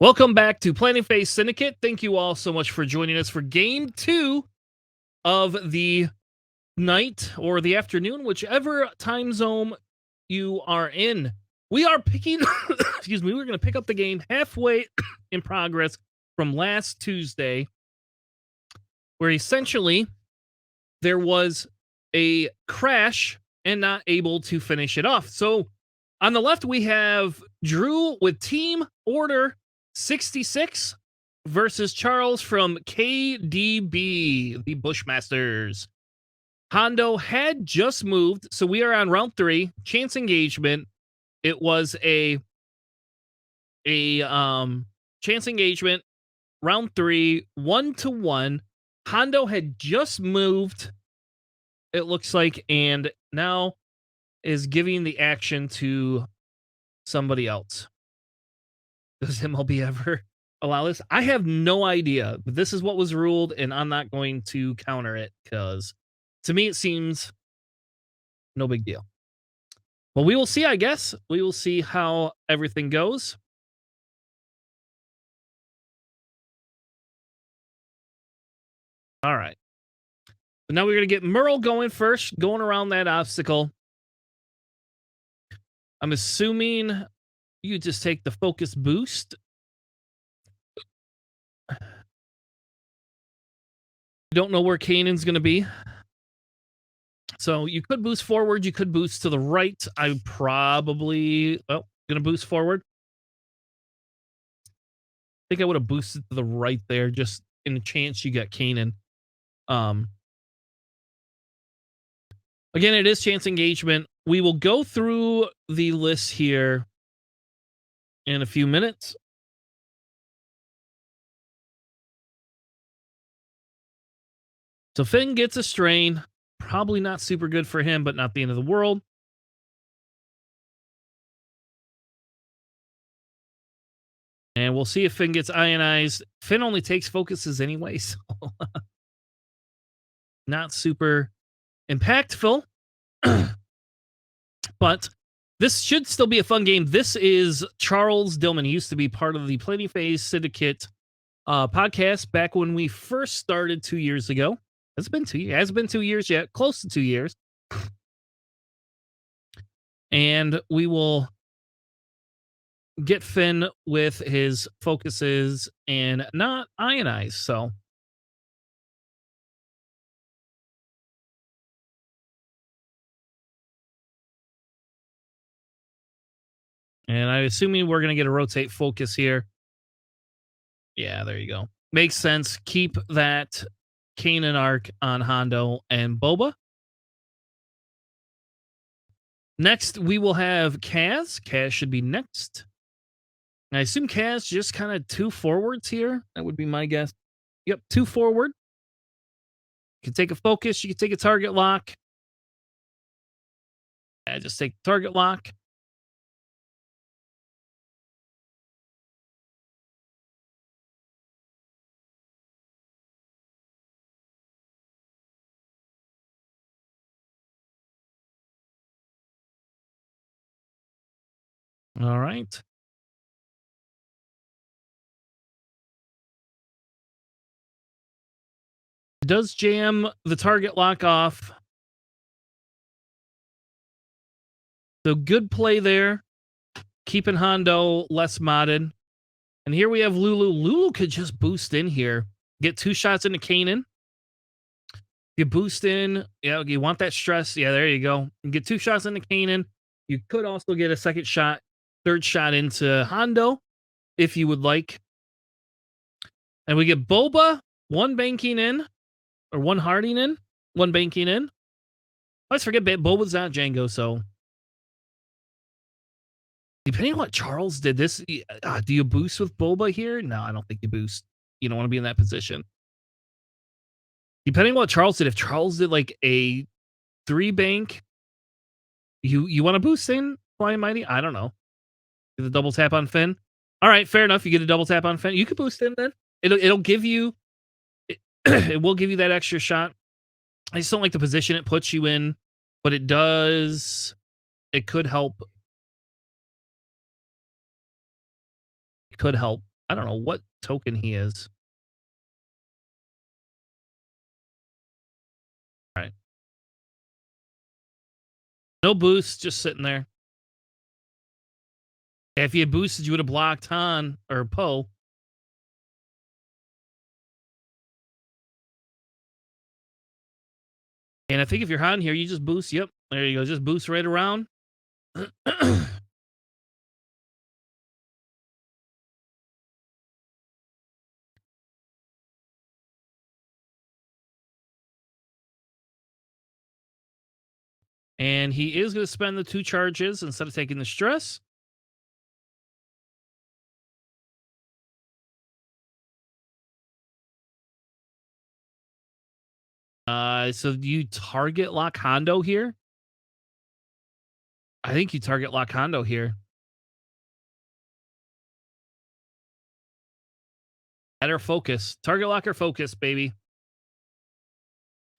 Welcome back to Planning Phase Syndicate. Thank you all so much for joining us for Game 2 of the night or the afternoon, whichever time zone you are in. We are picking, excuse me, we're going to pick up the game halfway in progress from last Tuesday, where essentially there was a crash and not able to finish it off. So on the left, we have Drew with Team Order 66 versus Charles from KDB, the Bushmasters. Hondo had just moved, so we are on round 3, chance engagement. It was a chance engagement, round 3, 1-1. Hondo had just moved, it looks like, and now is giving the action to somebody else. Does MLB ever allow this? I have no idea, but this is what was ruled, and I'm not going to counter it because to me it seems no big deal. Well, we will see, I guess. We will see how everything goes. All right. So now we're going to get Merle going first, going around that obstacle. I'm assuming you just take the focus boost. You don't know where Kanan's going to be. So you could boost forward. You could boost to the right. I'm probably going to boost forward. I think I would have boosted to the right there, just in the chance you get Kanan. Again, it is chance engagement. We will go through the list here in a few minutes. So Finn gets a strain. Probably not super good for him, but not the end of the world. And we'll see if Finn gets ionized. Finn only takes focuses anyway, so not super impactful. But this should still be a fun game. This is Charles Dillman. He used to be part of the Planning Phase Syndicate podcast back when we first started 2 years ago. It's been 2 years. It hasn't been 2 years yet. Close to 2 years. And we will get Finn with his focuses and not ionize. So and I'm assuming we're going to get a rotate focus here. Yeah, there you go. Makes sense. Keep that Kanan arc on Hondo and Boba. Next, we will have Kaz. Kaz should be next. I assume Kaz just kind of 2 forwards here. That would be my guess. Yep, 2 forward. You can take a focus. You can take a target lock. Yeah, just take target lock. All right. It does jam the target lock off. So good play there. Keeping Hondo less modded. And here we have Lulu. Lulu could just boost in here. Get 2 shots into Kanan. You boost in. Yeah, you want that stress. Yeah, there you go. You get 2 shots into Kanan. You could also get a second shot, third shot into Hondo, if you would like. And we get Boba, 1 banking in, or 1 harding in, 1 banking in. Let's forget Boba's not Django, so depending on what Charles did, this do you boost with Boba here? No, I don't think you boost. You don't want to be in that position. Depending on what Charles did, if Charles did like a 3 bank, you want to boost in Flying Mighty? I don't know. Get the double tap on Finn. All right, fair enough. You get a double tap on Finn. You can boost in then. It'll give you it will give you that extra shot. I just don't like the position it puts you in, but it does. It could help. It could help. I don't know what token he is. All right. No boost, just sitting there. If you had boosted, you would have blocked Han or Poe. And I think if you're Han here, you just boost. Yep. There you go. Just boost right around. And he is going to spend the 2 charges instead of taking the stress. So you target lock Hondo here? I think you target lock Hondo here. At her focus. Target lock or focus, baby.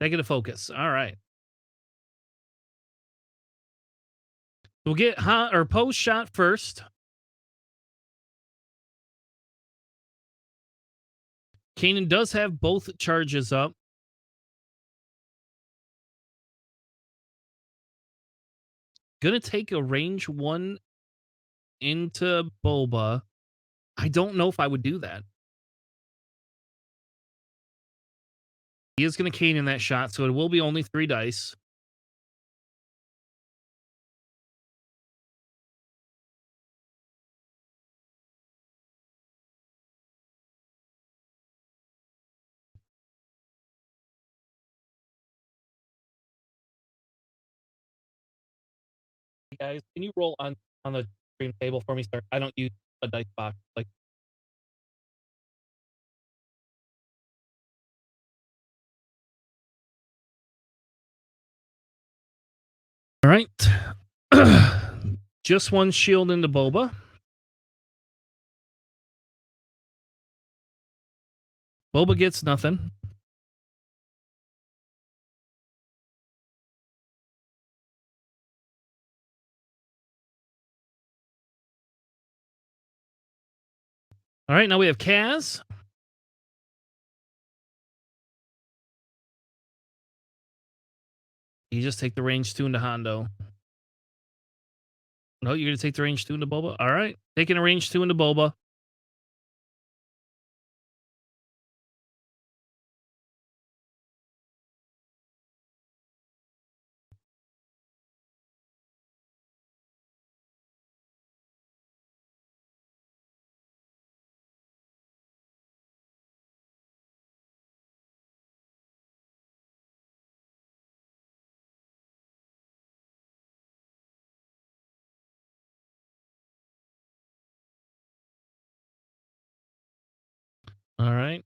Negative focus. All right. We'll get Han or Poe's shot first. Kanan does have both charges up. Gonna take a range 1 into Boba. I don't know if I would do that. He is gonna Kanan that shot, so it will be only 3 dice. Hey guys, can you roll on the stream table for me, sir? I don't use a dice box. Like, all right. Just 1 shield into Boba. Boba gets nothing. All right, now we have Kaz. You just take the range 2 into Hondo. No, you're going to take the range 2 into Boba? All right. Taking a range 2 into Boba. All right.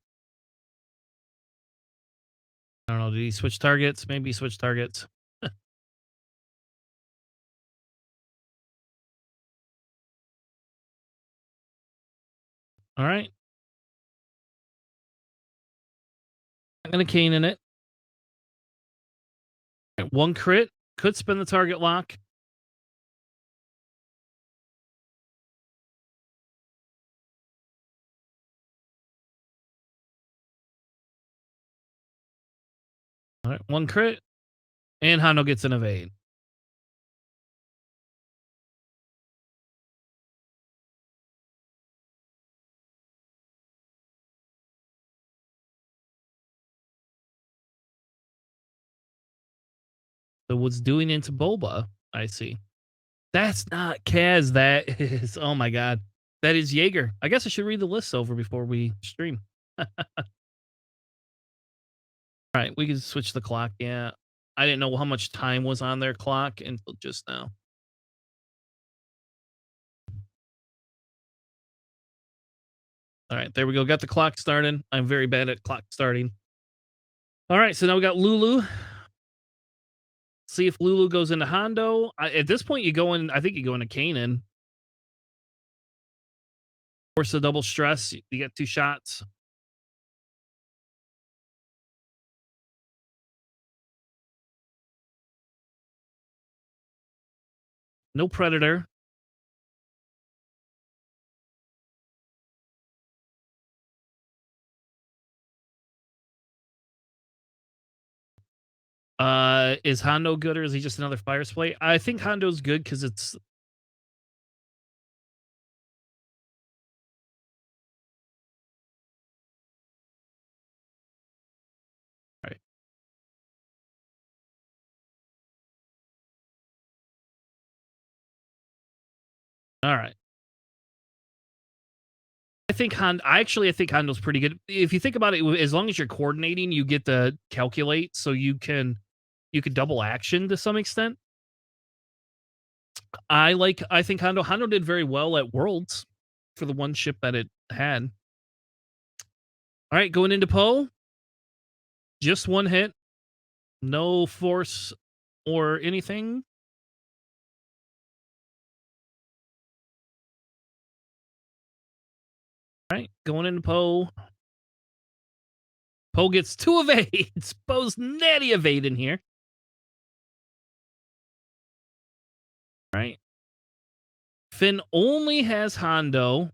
I don't know. Did he switch targets? Maybe he switched targets. All right. I'm going to cane in it. Right, 1 crit. Could spin the target lock. All right. 1 crit. And Hondo gets an evade. So what's doing into Boba? I see. That's not Kaz. That is, oh my God. That is Jaeger. I guess I should read the lists over before we stream. All right, we can switch the clock. Yeah. I didn't know how much time was on their clock until just now. All right, there we go. Got the clock started. I'm very bad at clock starting. All right, so now we got Lulu. See if Lulu goes into Hondo. At this point, you go in. I think you go into Kanan. Force the double stress. You get 2 shots. No Predator. Is Hondo good or is he just another fire spray? I think Hondo's good because it's right. All right. I think Hondo's pretty good. If you think about it, as long as you're coordinating, you get to calculate, so you can double action to some extent. I think Hondo did very well at Worlds for the one ship that it had. All right, going into Poe, just one hit, no force or anything. All right, going into Poe. Poe gets two evades. Poe's natty evade in here. All right. Finn only has Hondo.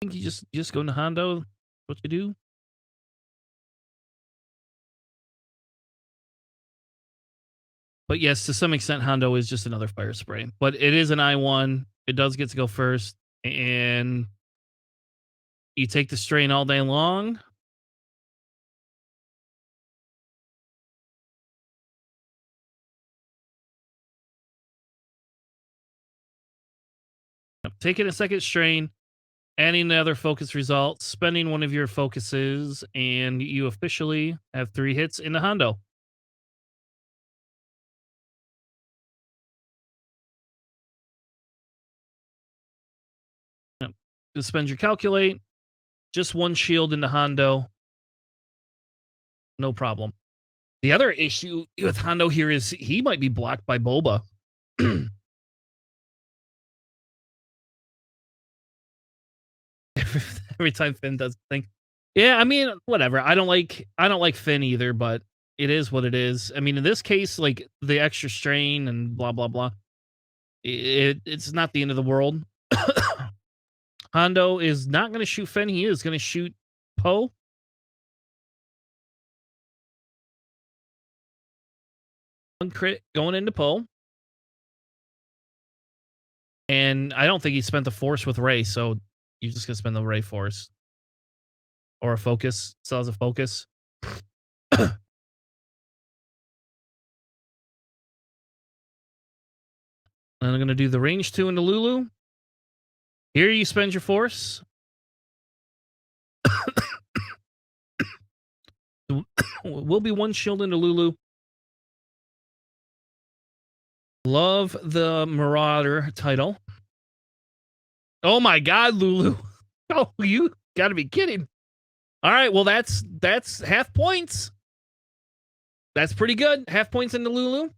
I think you just go into Hondo. What you do? But yes, to some extent, Hondo is just another fire spray. But it is an I1. It does get to go first. And you take the strain all day long. Taking a second strain, adding another focus result, spending one of your focuses, and you officially have 3 hits in the Hondo. Yep. Just spend your calculate, just one shield in the Hondo, no problem. The other issue with Hondo here is he might be blocked by Boba. Every time Finn does the thing. Yeah, I mean, whatever. I don't like Finn either, but it is what it is. I mean, in this case, like the extra strain and blah blah blah. It's not the end of the world. Hondo is not going to shoot Finn. He is going to shoot Poe. One crit going into Poe. And I don't think he spent the force with Ray, so you're just going to spend the Ray force. Or a focus. Still has a focus. And I'm going to do the range 2 into Lulu. Here you spend your force. Will be one shield into Lulu. Love the Marauder title. Oh my god, Lulu. Oh, you gotta be kidding. All right, well that's half points. That's pretty good. Half points into Lulu.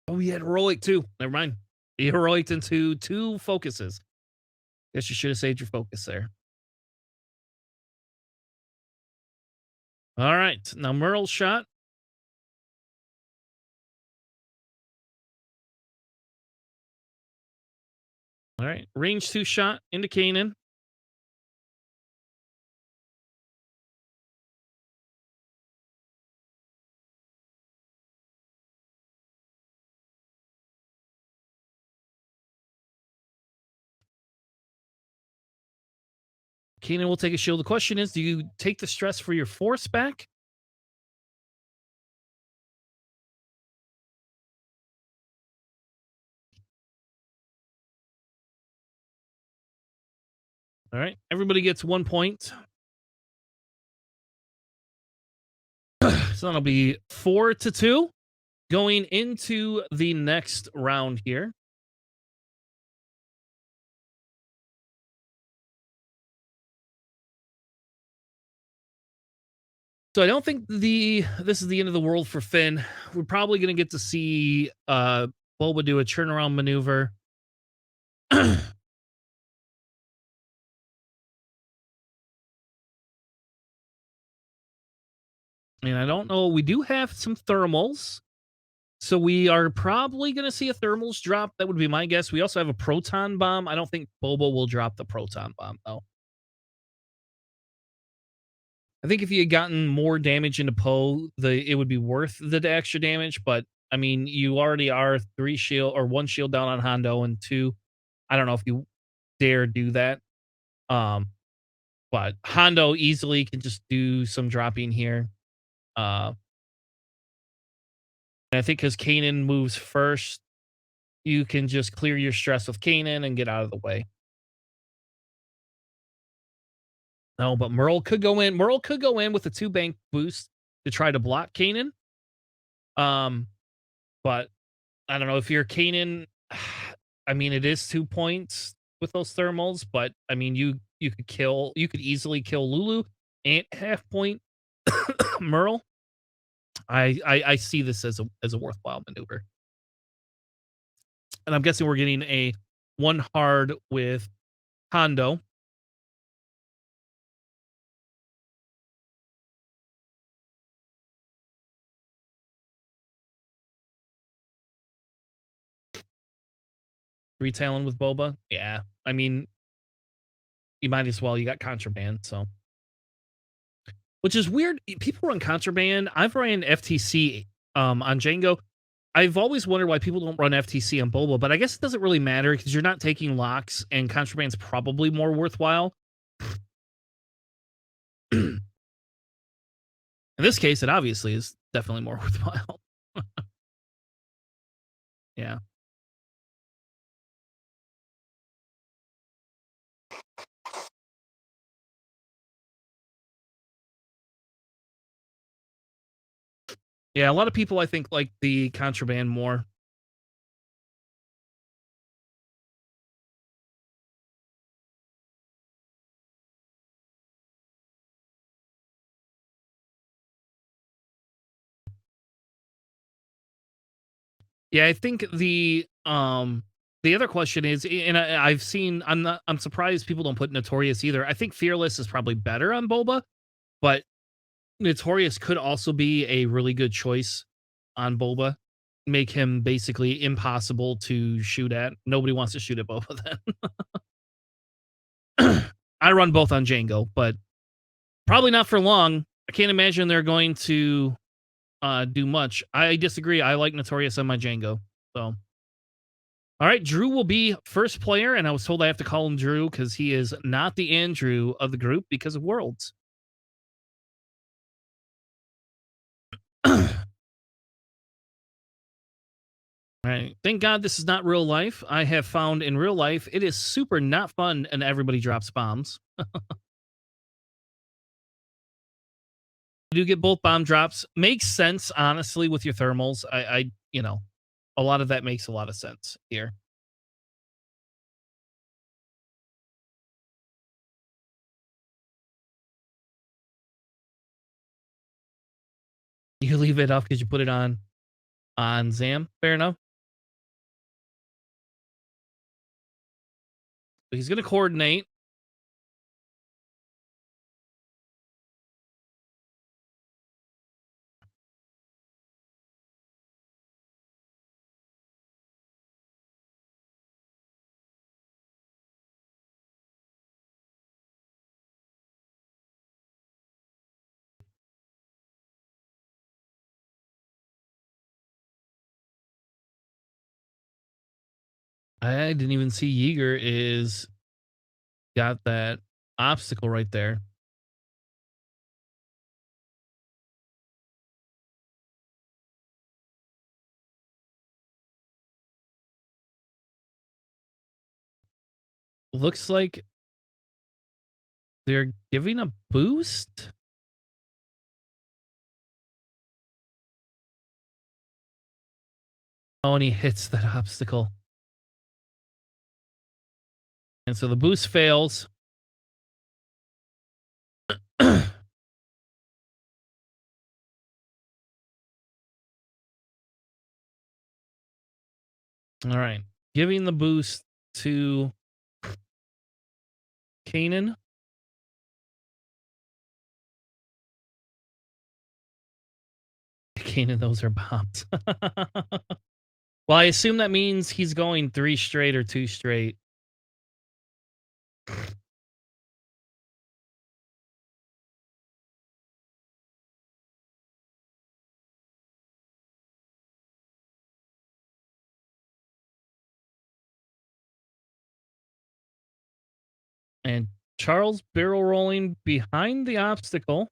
Oh, he had heroic too. Never mind. He heroic into 2 focuses. Guess you should have saved your focus there. All right, now Merle's shot. All right, range 2 shot into Kanan. Kanan will take a shield. The question is, do you take the stress for your force back? All right, everybody gets 1 point. So that'll be 4-2 going into the next round here. So I don't think this is the end of the world for Finn. We're probably going to get to see Boba do a turnaround maneuver. And I don't know. We do have some thermals. So we are probably going to see a thermals drop. That would be my guess. We also have a proton bomb. I don't think Boba will drop the proton bomb, though. I think if you had gotten more damage into Poe, it would be worth the extra damage. But I mean, you already are 3 shield or 1 shield down on Hondo, and 2. I don't know if you dare do that. Um, but Hondo easily can just do some dropping here. Uh, and I think because Kanan moves first, you can just clear your stress with Kanan and get out of the way. No, but Merle could go in. Merle could go in with a 2 bank boost to try to block Kanan. Um, but I don't know if you're Kanan. I mean, it is 2 points with those thermals, but I mean, you could easily kill Lulu and half point Merle. I see this as a worthwhile maneuver, and I'm guessing we're getting a 1 hard with Hondo. Retailing with Boba. Yeah, I mean, you might as well. You got contraband, so. Which is weird. People run contraband. I've ran FTC on Django. I've always wondered why people don't run FTC on Boba, but I guess it doesn't really matter because you're not taking locks, and contraband's probably more worthwhile. In this case, it obviously is definitely more worthwhile. Yeah. Yeah, a lot of people I think like the contraband more. Yeah, I think the other question is, and I've seen, I'm surprised people don't put Notorious either. I think Fearless is probably better on Boba, but Notorious could also be a really good choice on Boba. Make him basically impossible to shoot at. Nobody wants to shoot at Boba then. I run both on Django, but probably not for long. I can't imagine they're going to do much. I disagree. I like Notorious on my Django. So, all right, Drew will be first player, and I was told I have to call him Drew because he is not the Andrew of the group because of Worlds. All right. Thank God this is not real life. I have found in real life it is super not fun and everybody drops bombs. You do get both bomb drops. Makes sense, honestly, with your thermals. A lot of that makes a lot of sense here. You leave it up because you put it on Zam. Fair enough. But he's gonna coordinate. I didn't even see Yeager is got that obstacle right there. Looks like they're giving a boost. Oh, and he hits that obstacle. And so the boost fails. All right. Giving the boost to Kanan. Kanan, those are bombs. Well, I assume that means he's going 3 straight or 2 straight. And Charles barrel rolling behind the obstacle.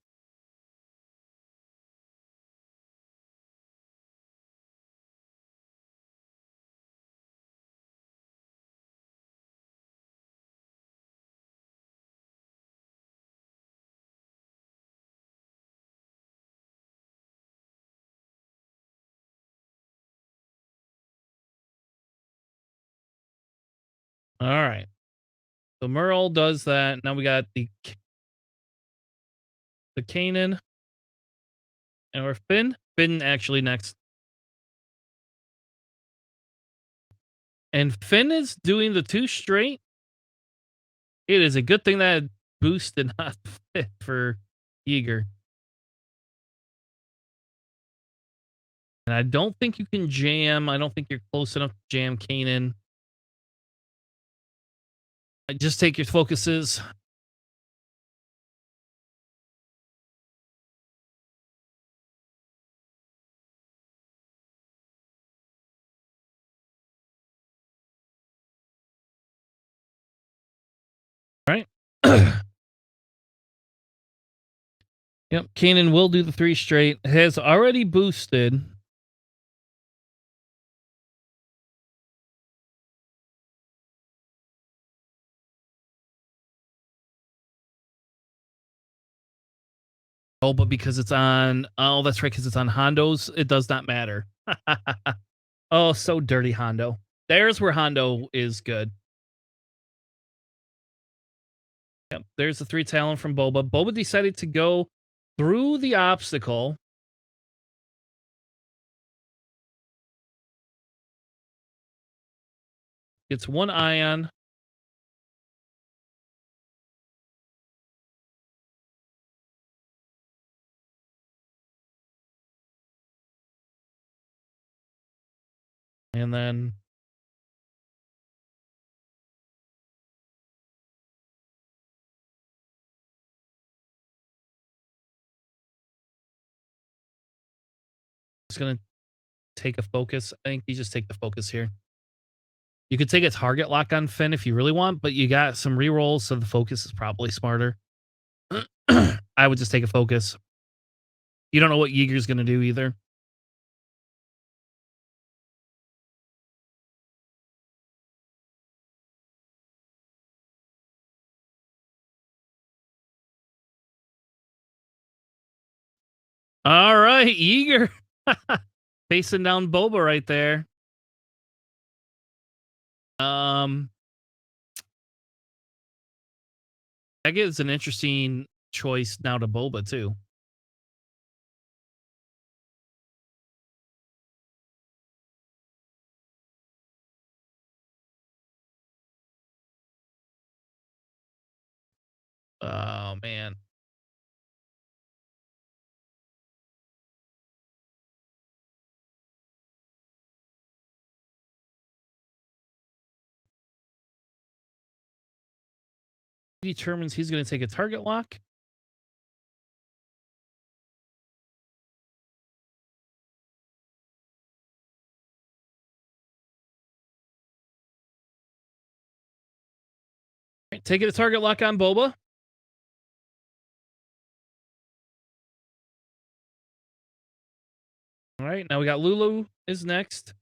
All right. So Merle does that. Now we got the Kanan and or Finn. Finn actually next. And Finn is doing the 2 straight. It is a good thing that boost did not fit for Yeager. And I don't think you can jam. I don't think you're close enough to jam Kanan. Just take your focuses. All right. Yep. Kanan will do the 3 straight. Has already boosted. Oh, but because it's on. Oh, that's right. Because it's on Hondo's, it does not matter. Oh, so dirty, Hondo. There's where Hondo is good. Yep. There's the 3 talent from Boba. Boba decided to go through the obstacle. Gets 1 ion. And then it's going to take a focus. I think you just take the focus here. You could take a target lock on Finn if you really want, but you got some rerolls, so the focus is probably smarter. I would just take a focus. You don't know what Yeager's going to do either. All right, Yeager. Facing down Boba right there. That gives an interesting choice now to Boba, too. Oh, man. He determines he's going to take a target lock. Right, taking a target lock on Boba. All right, now we got Lulu is next.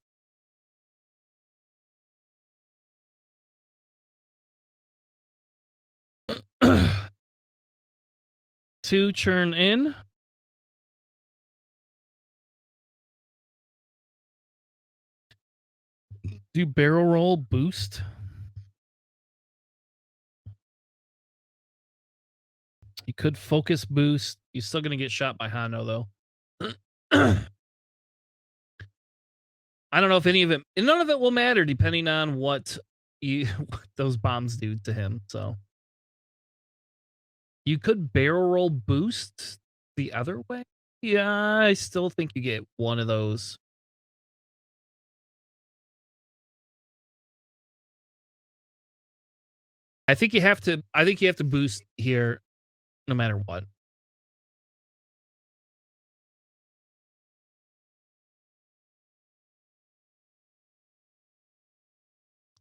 Two churn in. Do barrel roll boost. You could focus boost. You're still going to get shot by Hano, though. I don't know if any of it, none of it will matter depending on what what those bombs do to him. So you could barrel roll boost the other way. Yeah, I still think you get one of those. I think you have to boost here no matter what.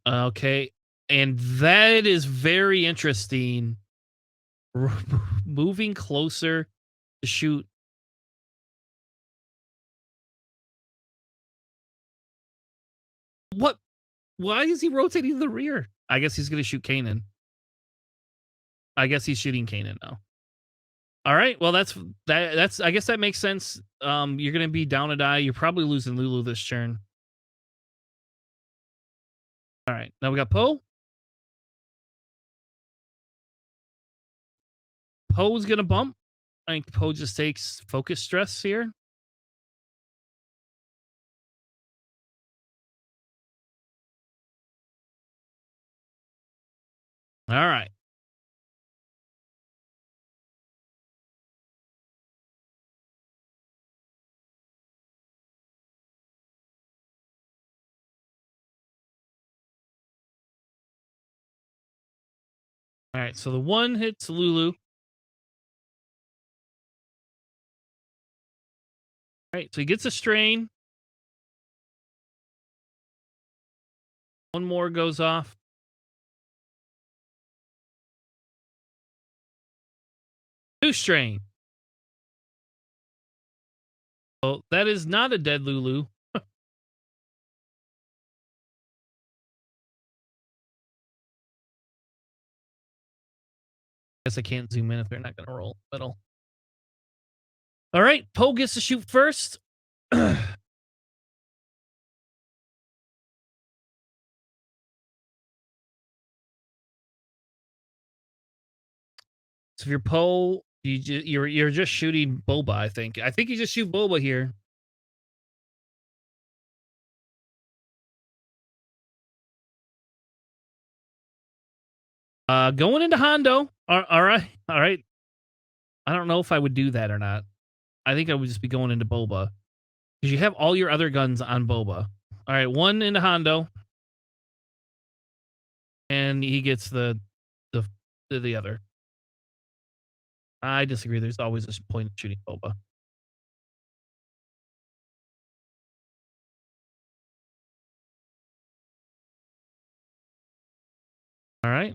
Okay. And that is very interesting. Moving closer to shoot. What? Why is he rotating the rear? I guess he's going to shoot Kanan. I guess he's shooting Kanan now. All right. Well, that's I guess that makes sense. You're going to be down a die. You're probably losing Lulu this turn. All right. Now we got Poe. Poe's going to bump. I think Poe just takes focus stress here. All right. All right. So the one hits Lulu. All right. So he gets a strain. One more goes off. Two strain. Oh, that is not a dead Lulu. Guess I can't zoom in if they're not going to roll middle. All right. Poe gets to shoot first. So if you're Poe, you're just shooting Boba. I think you just shoot Boba here. Going into Hondo. All right, all right. I don't know if I would do that or not. I think I would just be going into Boba because you have all your other guns on Boba. All right, one into Hondo, and he gets the the other. I disagree. There's always a point of shooting Boba. All right.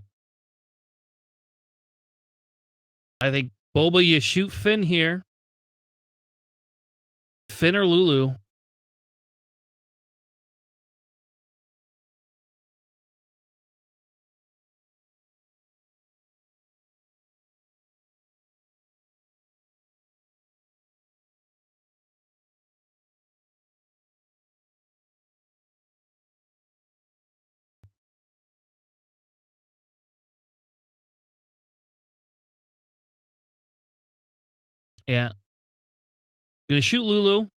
I think Boba, you shoot Finn here. Finn or Lulu. Yeah. Gonna shoot Lulu.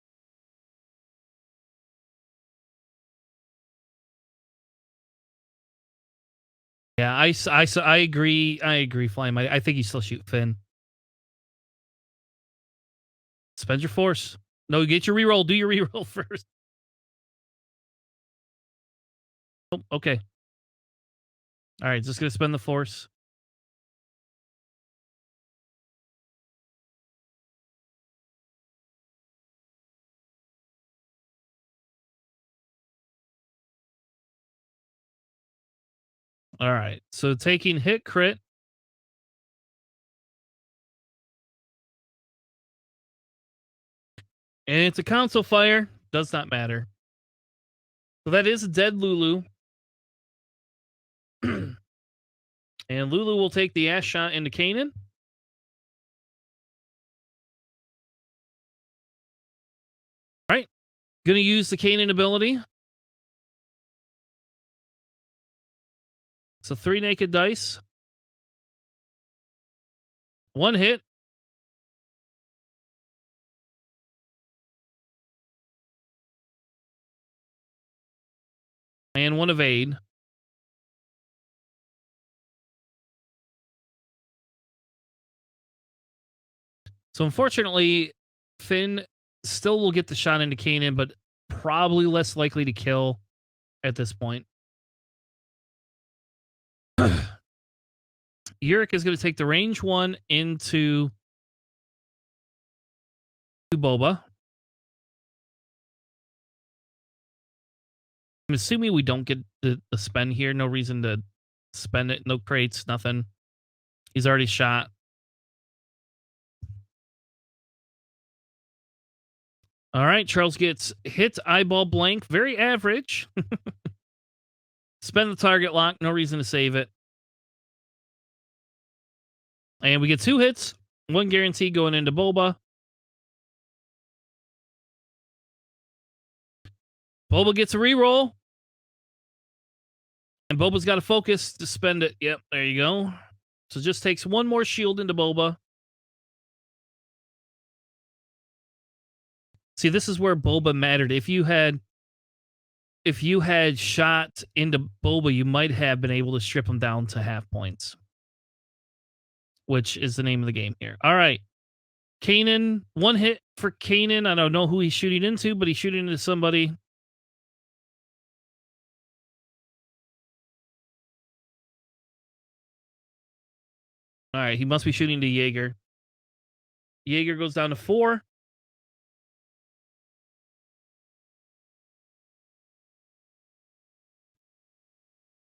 Yeah, I agree. I agree, Flame. I think you still shoot Finn. Spend your force. No, get your reroll. Do your reroll first. Oh, okay. All right, just gonna spend the force. All right. So taking hit crit. And it's a console fire. Does not matter. So that is a dead Lulu. And Lulu will take the ass shot into Kanan. All right. Gonna use the Kanan ability. So 3 naked dice. One hit. And one evade. So unfortunately, Finn still will get the shot into Kanan, but probably less likely to kill at this point. Yurik is going to take the range one into Boba. I'm assuming we don't get the spend here. No reason to spend it. No crates, nothing. He's already shot. All right, Charles gets hit eyeball blank. Very average. Spend the target lock. No reason to save it. And we get 2 hits. 1 guarantee going into Boba. Boba gets a reroll. And Boba's got to focus to spend it. Yep, there you go. So just takes 1 more shield into Boba. See, this is where Boba mattered. If you had shot into Boba, you might have been able to strip him down to half points, which is the name of the game here. All right. Kanan, 1 hit for Kanan. I don't know who he's shooting into, but he's shooting into somebody. All right, he must be shooting to Jaeger. Jaeger goes down to 4.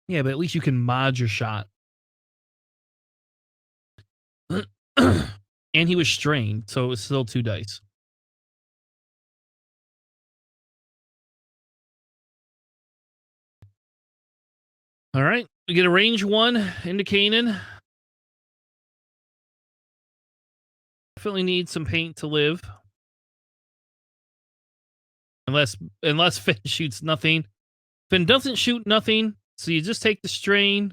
Yeah, but at least you can mod your shot. And he was strained, so it was still 2 dice. All right, we get a range 1 into Kanan. Definitely need some paint to live. Unless Finn shoots nothing. Finn doesn't shoot nothing, so you just take the strain.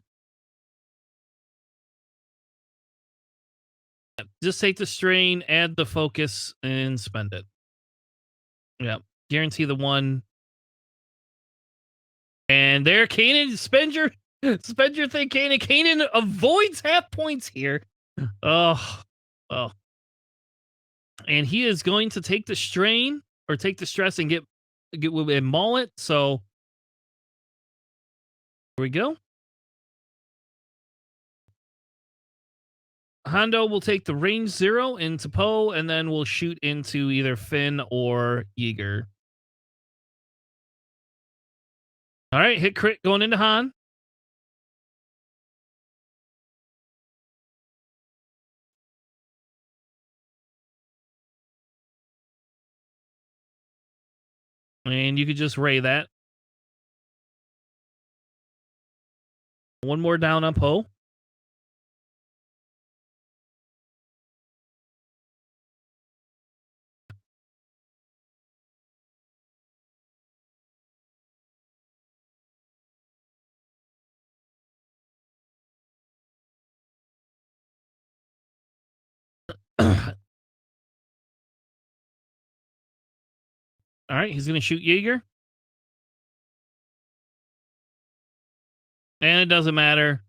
Just take the strain, add the focus, and spend it. Yeah, guarantee the 1. And there, Kanan, spend your thing, Kanan. Kanan avoids half points here. Oh. And he is going to take the strain or take the stress and get and maul it. So here we go. Hondo will take the range 0 into Poe, and then we'll shoot into either Finn or Jaeger. All right, hit crit going into Han. And you could just ray that. 1 more down on Poe. All right, he's going to shoot Jaeger. And it doesn't matter.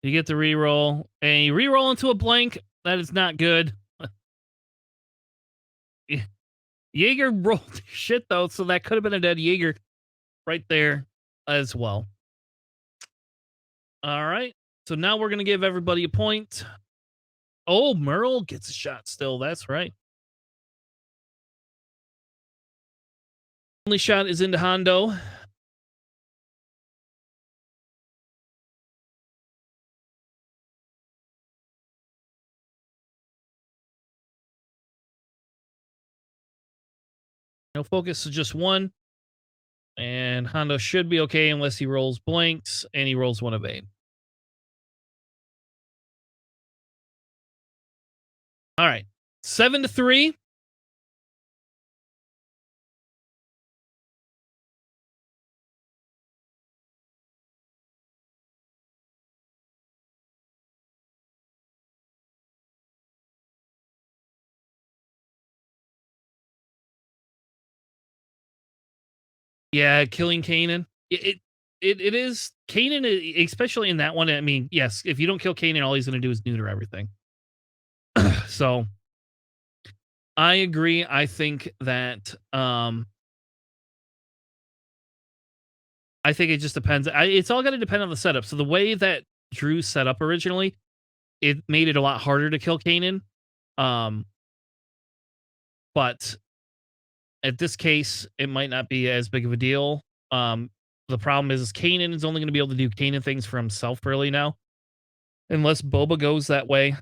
You get the reroll. And you reroll into a blank. That is not good. Jaeger rolled shit, though, so that could have been a dead Jaeger right there as well. All right. So now we're going to give everybody a point. Oh, Merle gets a shot still. That's right. Only shot is into Hondo. No focus, is just 1. And Hondo should be okay unless he rolls blanks, and he rolls 1 of 8. All right. 7-3. Yeah, killing Kanan. It is Kanan, especially in that one. I mean, yes, if you don't kill Kanan, all he's going to do is neuter everything. So I agree. I think that I think it just depends. It's all going to depend on the setup. So the way that Drew set up originally, it made it a lot harder to kill Kanan. Um, but at this case, it might not be as big of a deal. The problem is Kanan is only going to be able to do Kanan things for himself really now, unless Boba goes that way.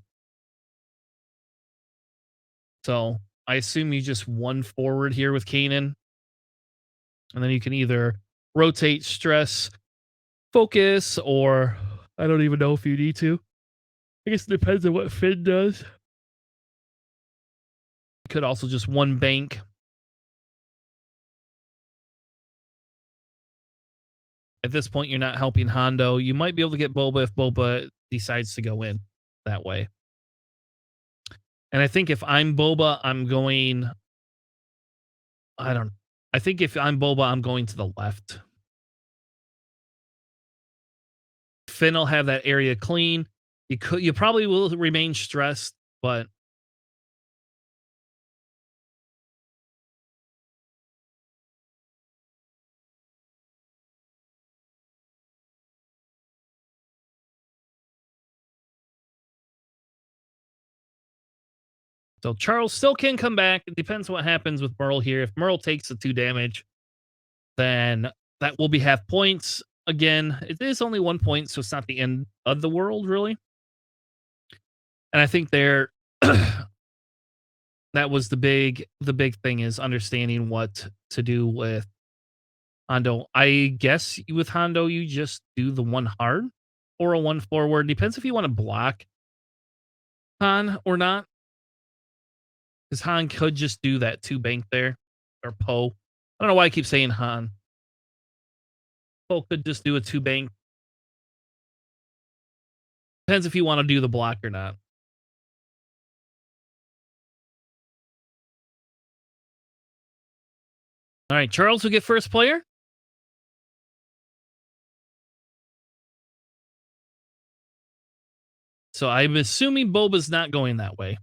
So I assume you just one forward here with Kanan, and then you can either rotate, stress, focus, or I don't even know if you need to. I guess it depends on what Finn does. You could also just one bank. At this point, you're not helping Hondo. You might be able to get Boba if Boba decides to go in that way. And I think if I'm Boba, I'm going. I don't. I think if I'm Boba, I'm going to the left. Finn will have that area clean. You probably will remain stressed, but so Charles still can come back. It depends what happens with Merle here. If Merle takes the 2 damage, then that will be half points. Again, it is only 1 point, so it's not the end of the world, really. And I think there that was the big thing is understanding what to do with Hondo. I guess with Hondo, you just do the 1 hard or a 1 forward. Depends if you want to block Han or not. Because Han could just do that 2 bank there. Or Poe. I don't know why I keep saying Han. Poe could just do a 2 bank. Depends if you want to do the block or not. All right, Charles will get first player. So I'm assuming Boba's not going that way.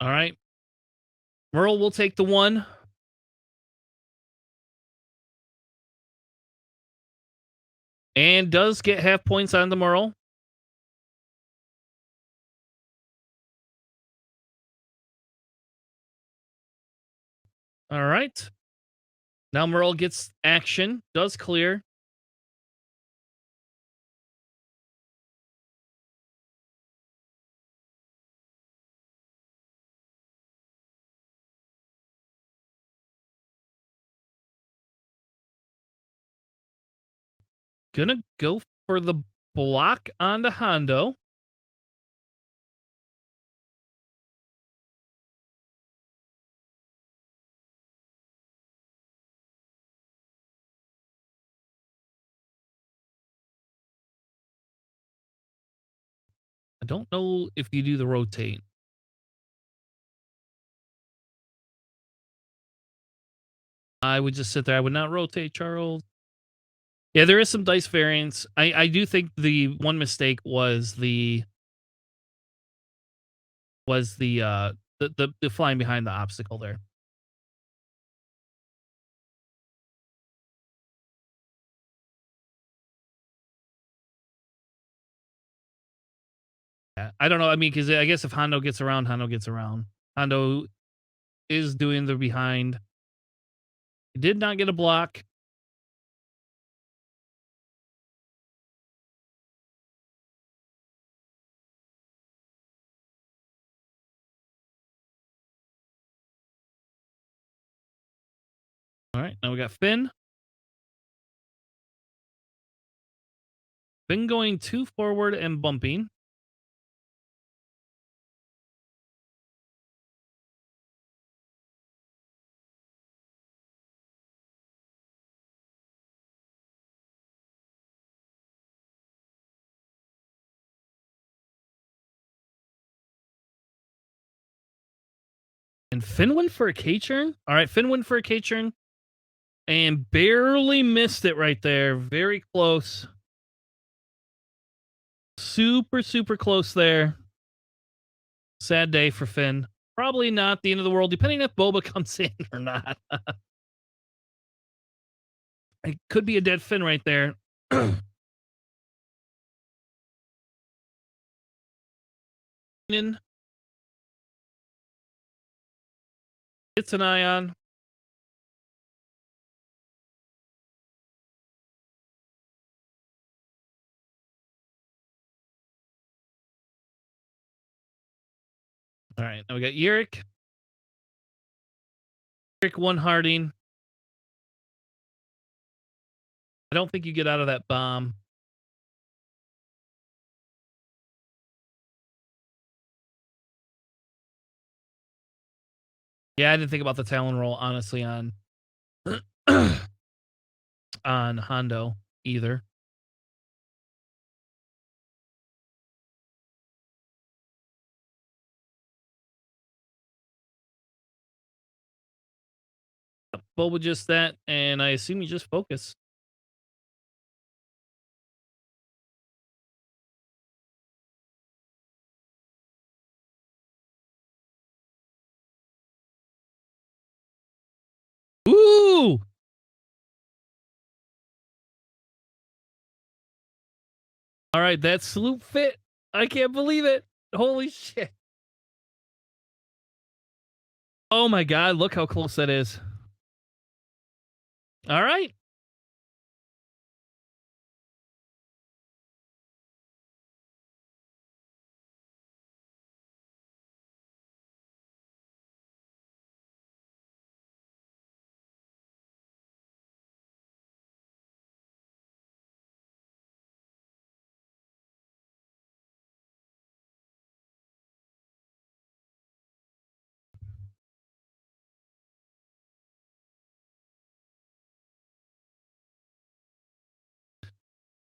All right. Merle will take the 1. And does get half points on the Merle. All right. Now Merle gets action. Does clear. Gonna go for the block onto Hondo. I don't know if you do the rotate. I would just sit there. I would not rotate, Charles. Yeah, there is some dice variance. I do think the one mistake was the flying behind the obstacle there. Yeah, I don't know. I mean, because I guess if Hondo gets around, Hondo gets around. Hondo is doing the behind. He did not get a block. All right, now we got Finn. Finn going 2 forward and bumping. And Finn went for a K-turn? All right, Finn went for a K-turn. And barely missed it right there. Very close. Super, super close there. Sad day for Finn. Probably not the end of the world, depending if Boba comes in or not. It could be a dead Finn right there. It's an ion. All right, now we got Yurik. Yurik, one Harding. I don't think you get out of that bomb. Yeah, I didn't think about the Talon roll, honestly, on on Hondo either. Boba just that, and I assume you just focus. Ooh! All right, that sloop fit. I can't believe it. Holy shit. Oh my god, look how close that is. All right.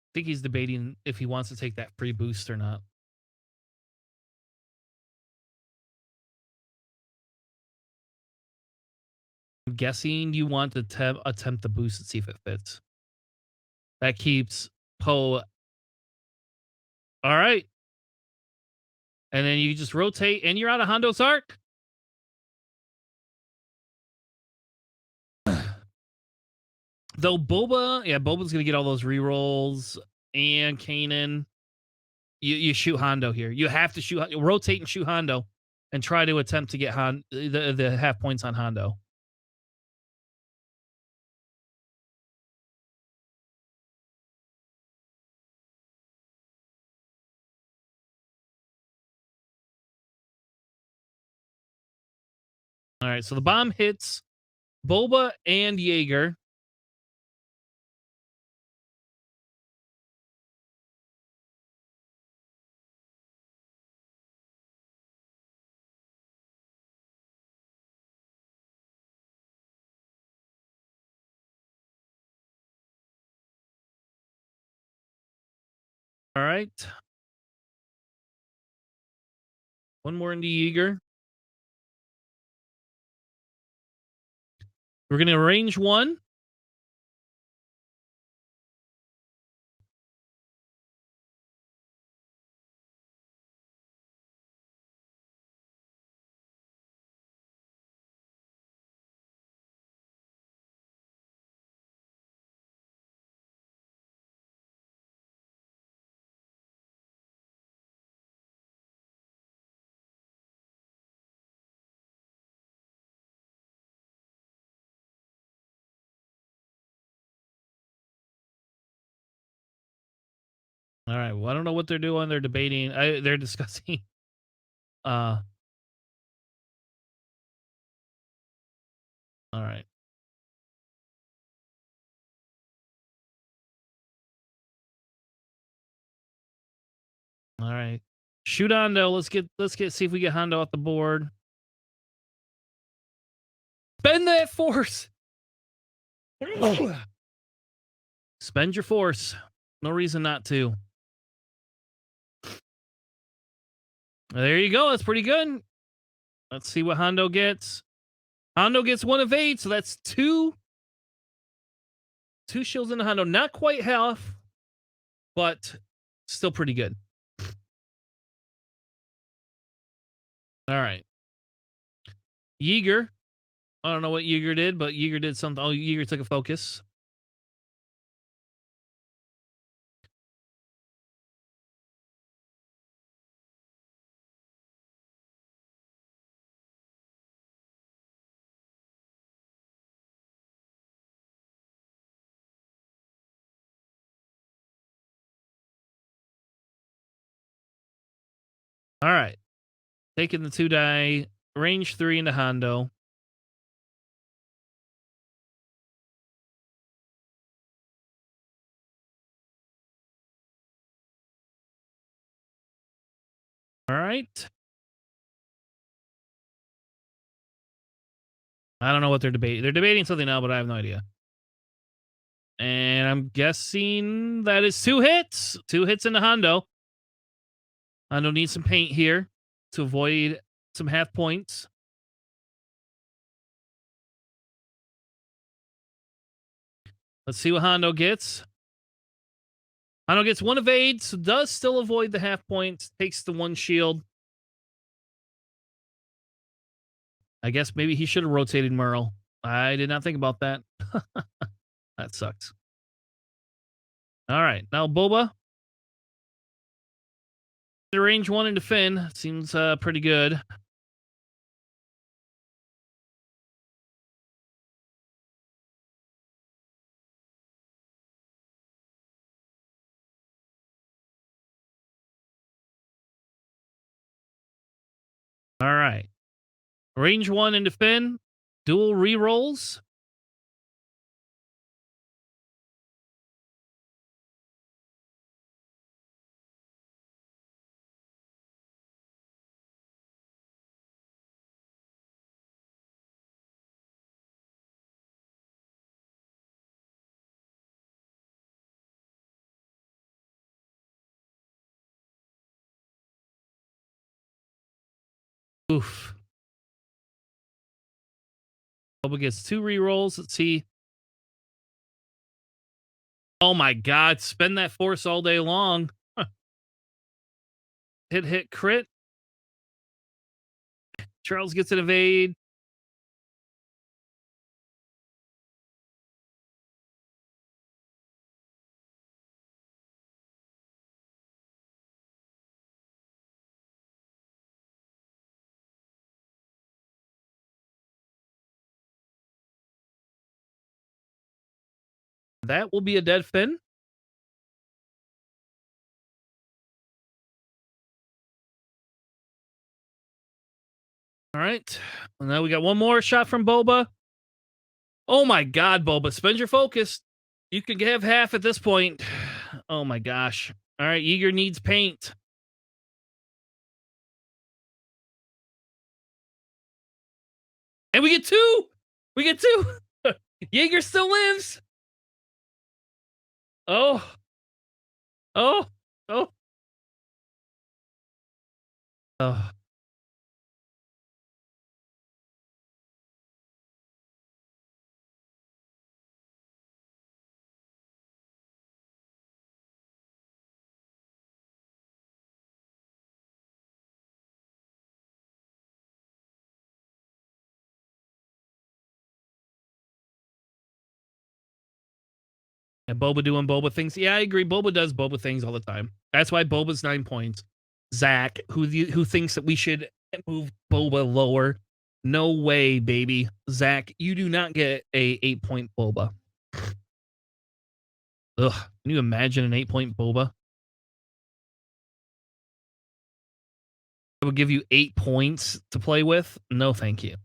I think he's debating if he wants to take that free boost or not. I'm guessing you want to attempt the boost and see if it fits. That keeps Poe. All right. And then you just rotate and you're out of Hondo's arc. Though Boba, yeah, Boba's going to get all those rerolls and Kanan. You shoot Hondo here. You have to rotate and shoot Hondo and try to attempt to get the half points on Hondo. All right, so the bomb hits Boba and Jaeger. All right. One more into Jaeger. We're going to arrange one. All right. Well, I don't know what they're doing. They're debating. They're discussing. All right. All right. Shoot Hondo. Let's see if we get Hondo off the board. Bend that force. Spend your force. No reason not to. There you go. That's pretty good. Let's see what Hondo gets. Hondo gets 1 evade, so that's two shields into Hondo. Not quite half, but still pretty good. All right. Yeager. I don't know what Yeager did, but Yeager did something. Oh, Yeager took a focus. All right. Taking the 2 die. Range 3 into Hondo. All right. I don't know what they're debating. They're debating something now, but I have no idea. And I'm guessing that is 2 hits. 2 hits into Hondo. Hondo needs some paint here to avoid some half points. Let's see what Hondo gets. Hondo gets 1 evade, so does still avoid the half points. Takes the 1 shield. I guess maybe he should have rotated Merle. I did not think about that. That sucks. All right, now Boba. The range 1 into Finn. Seems pretty good. All right. Range 1 into Finn. Dual rerolls. Oof. Boba gets 2 rerolls. Let's see. Oh my god, spend that force all day long. Hit, crit. Charles gets an evade. That will be a dead Finn. All right. Well, now we got one more shot from Boba. Oh my god, Boba, spend your focus. You can have half at this point. Oh my gosh. All right, Yeager needs paint. And we get 2. We get 2. Yeager still lives. Oh. Oh. Oh. Oh. And Boba doing Boba things. Yeah, I agree. Boba does Boba things all the time. That's why Boba's 9 points. Zach, who thinks that we should move Boba lower? No way, baby. Zach, you do not get a 8-point Boba. Ugh. Can you imagine an 8-point Boba? I would give you 8 points to play with. No, thank you.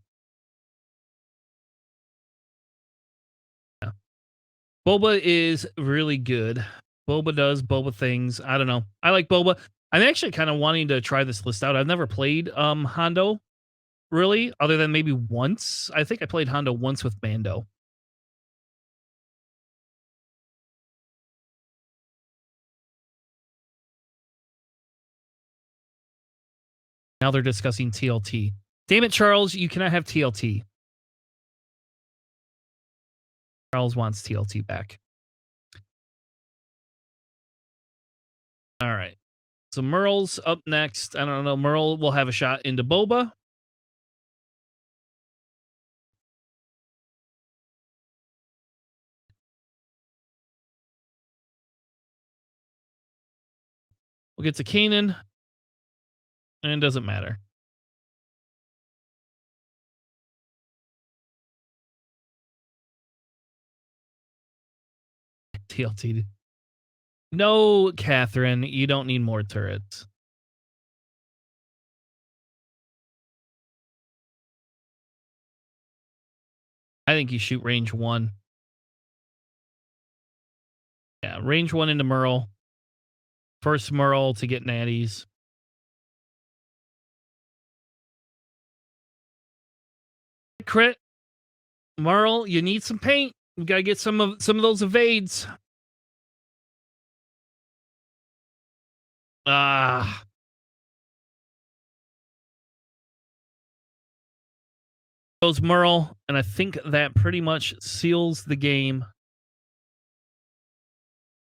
Yeah. Boba is really good. Boba does Boba things. I don't know. I like Boba. I'm actually kind of wanting to try this list out. I've never played Hondo really, other than maybe once. I think I played Hondo once with Mando. Now they're discussing TLT. Damn it, Charles, you cannot have TLT. Charles wants TLT back. All right. So Merle's up next. I don't know. Merle will have a shot into Boba. We'll get to Kanan, and it doesn't matter. TLT. No, Catherine, you don't need more turrets. I think you shoot range 1. Yeah, range 1 into Merle. First Merle to get natties. Crit. Merle, you need some paint. You gotta get some of those evades. Ah. Goes Merle, and I think that pretty much seals the game.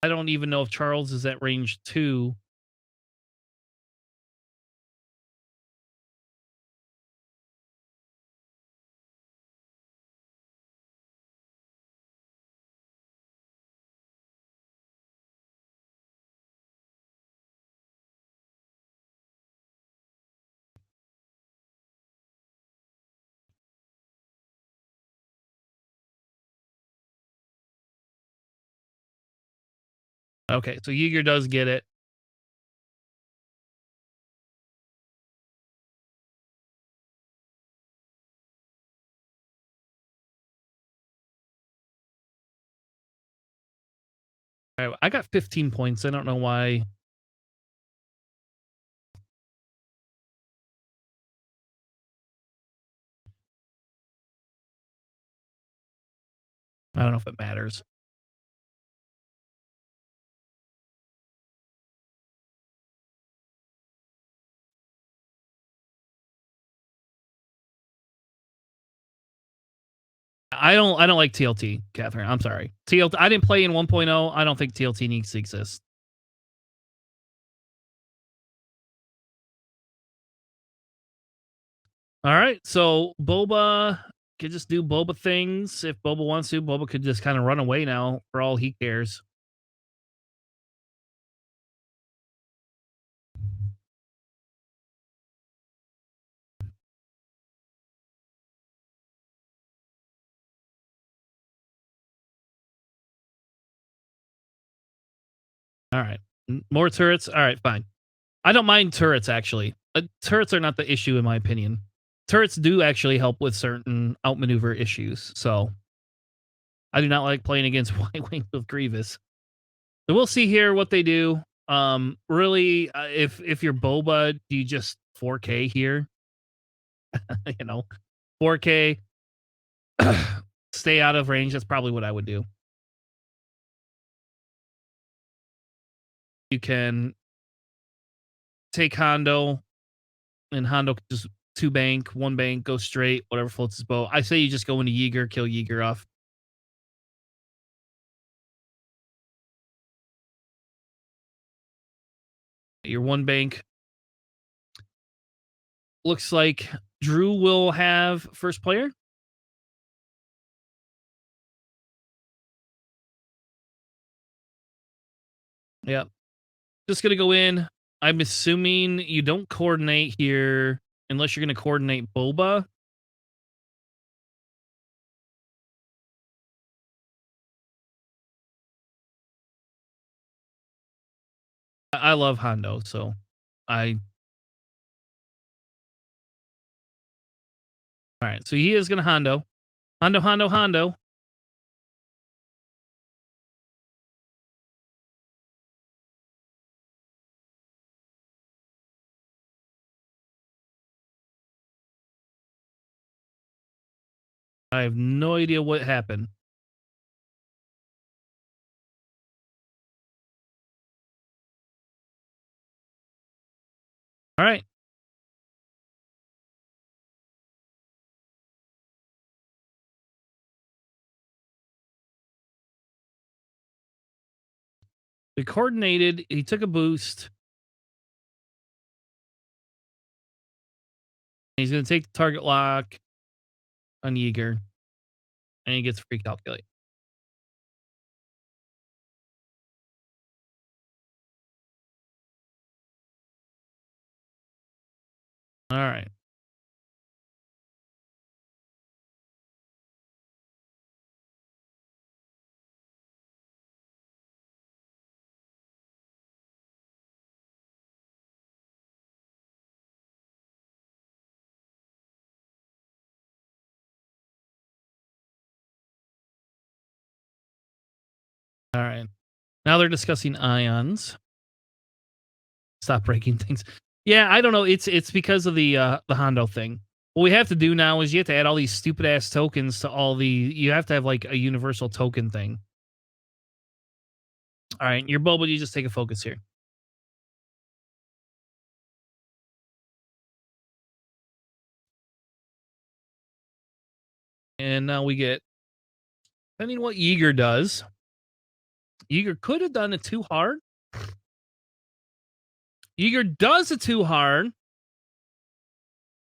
I don't even know if Charles is at range 2. Okay, so Yeager does get it. All right, I got 15 points. I don't know why. I don't know if it matters. I don't like TLT, Catherine. I'm sorry. TLT. I didn't play in 1.0. I don't think TLT needs to exist. All right, so Boba could just do Boba things if Boba wants to. Boba could just kind of run away now for all he cares. All right, more turrets. All right, fine. I don't mind turrets actually. Turrets are not the issue in my opinion. Turrets do actually help with certain outmaneuver issues. So I do not like playing against White Wing with Grievous. So we'll see here what they do. Really, if you're Boba, do you just 4K here? 4K, stay out of range. That's probably what I would do. You can take Hondo, and Hondo can just 2 bank, 1 bank, go straight, whatever floats his boat. I say you just go into Yeager, kill Yeager off. Your 1 bank. Looks like Drew will have first player. Yep. Just gonna go in. I'm assuming you don't coordinate here unless you're gonna coordinate Boba. I love Hondo, so I. All right, so he is gonna Hondo, Hondo. I have no idea what happened. All right. We coordinated. He took a boost. He's going to take the target lock on Yeager. And he gets free calculate. All right. All right. Now they're discussing ions. Stop breaking things. Yeah, I don't know. It's because of the Hondo thing. What we have to do now is you have to add all these stupid ass tokens to all the. You have to have like a universal token thing. All right, your Boba, you just take a focus here. And now we get, depending what Yeager does, Yeager could have done it too hard. Yeager does it too hard.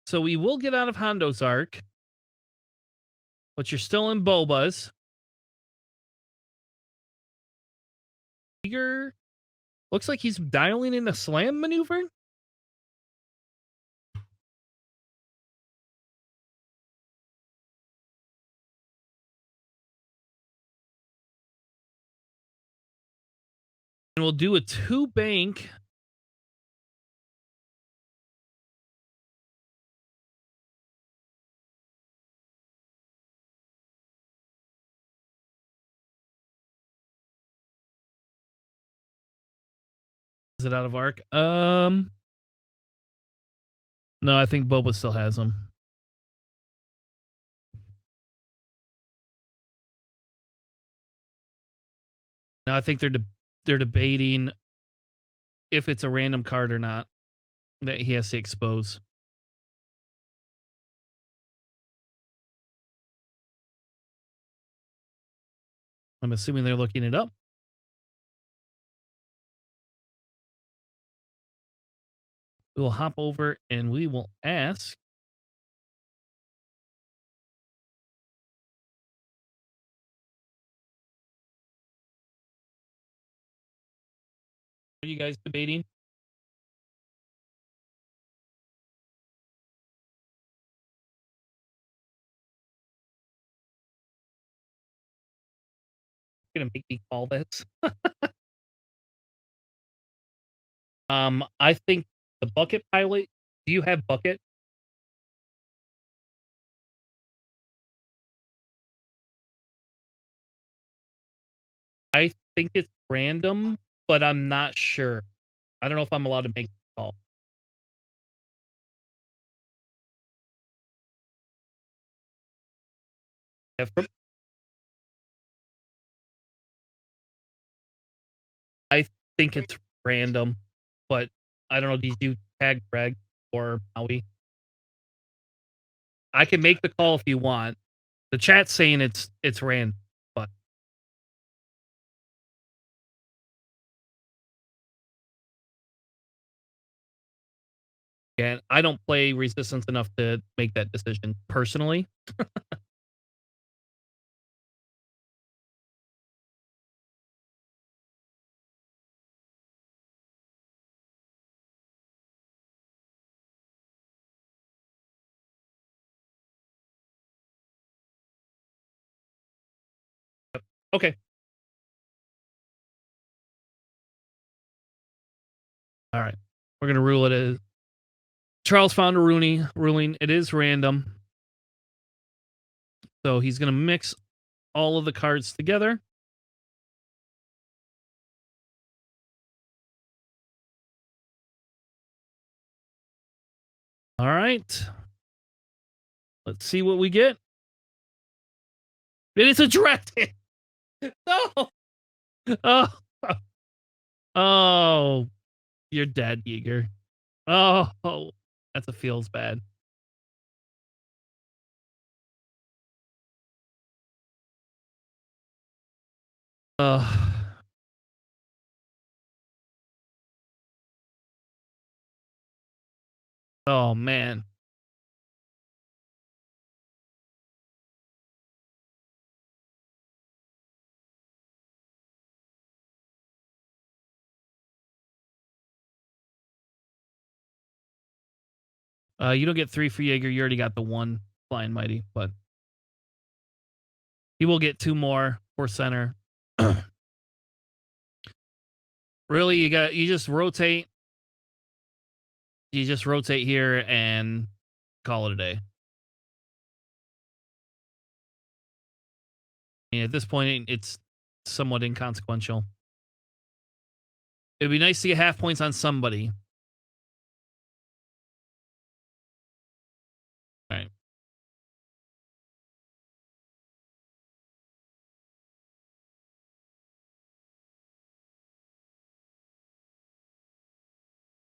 So we will get out of Hondo's arc. But you're still in Boba's. Yeager looks like he's dialing in a slam maneuver. And we'll do a 2-bank. Is it out of arc? No, I think Boba still has him. Now I think they're debating if it's a random card or not that he has to expose. I'm assuming they're looking it up. We will hop over and we will ask. Are you guys debating? You're gonna make me call this. I think the bucket pilot. Do you have bucket? I think it's random, but I'm not sure. I don't know if I'm allowed to make the call. Yeah, I think it's random, but I don't know. Do you tag Greg or Maui? I can make the call if you want. The chat's saying it's random, but again, I don't play Resistance enough to make that decision personally. Okay. All right. We're gonna rule it as Charles found a ruling. It is random. So he's gonna mix all of the cards together. All right. Let's see what we get. It is a directed. No. Oh. Oh. You're dead, Yeager. Oh. That's a feels bad. Oh, man. You don't get 3 for Jaeger. You already got the 1 Flying Mighty, but he will get 2 more for center. Really, you just rotate. You just rotate here and call it a day. And at this point, it's somewhat inconsequential. It'd be nice to get half points on somebody. All right.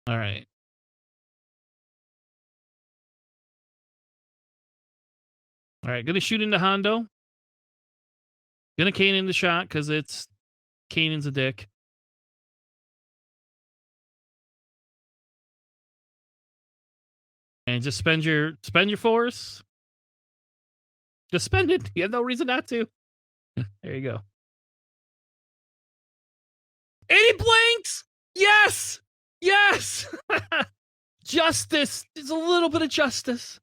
All right. All right. Gonna shoot into Hondo. Gonna cane in the shot because it's Kanan's a dick. And just spend your force. Just spend it. You have no reason not to. There you go. 80 blanks! Yes! Yes! Justice. There's a little bit of justice.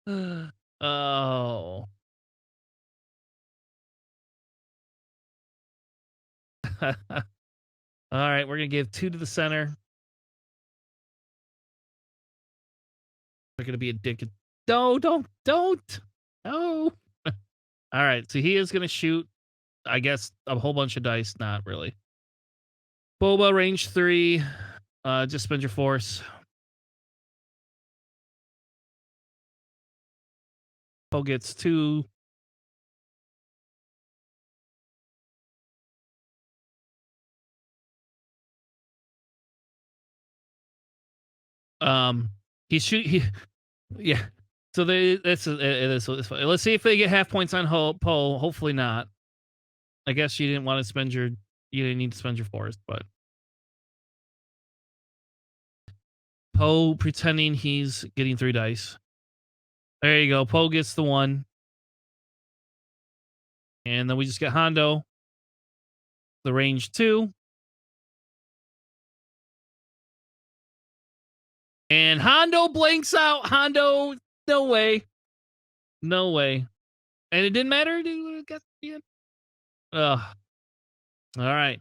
Oh. All right, we're gonna give 2 to the center. We're gonna be addicted. No, don't. No. All right, so he is gonna shoot, I guess, a whole bunch of dice. Not really. Boba, range 3. Just spend your force. Poe gets 2. He's shooting. Yeah. So let's see if they get half points on Poe. Hopefully not. I guess you didn't want to spend you didn't need to spend your force, but Poe pretending he's getting 3 dice. There you go. Poe gets the 1. And then we just get Hondo. The range 2. And Hondo blanks out. Hondo, no way. No way. And it didn't matter. Ugh. All right.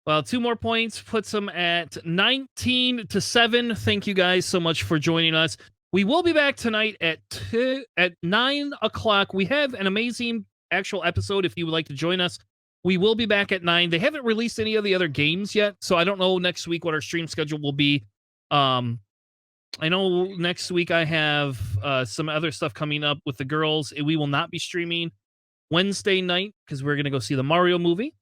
Well, 2 more points puts them at 19-7. Thank you guys so much for joining us. We will be back tonight at 9 o'clock. We have an amazing actual episode if you would like to join us. We will be back at 9. They haven't released any of the other games yet, so I don't know next week what our stream schedule will be. I know next week I have some other stuff coming up with the girls. We will not be streaming Wednesday night because we're going to go see the Mario movie.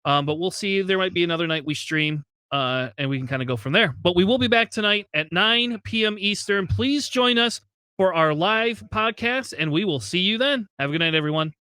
But we'll see. There might be another night we stream, and we can kind of go from there. But we will be back tonight at 9 p.m. Eastern. Please join us for our live podcast, and we will see you then. Have a good night, everyone.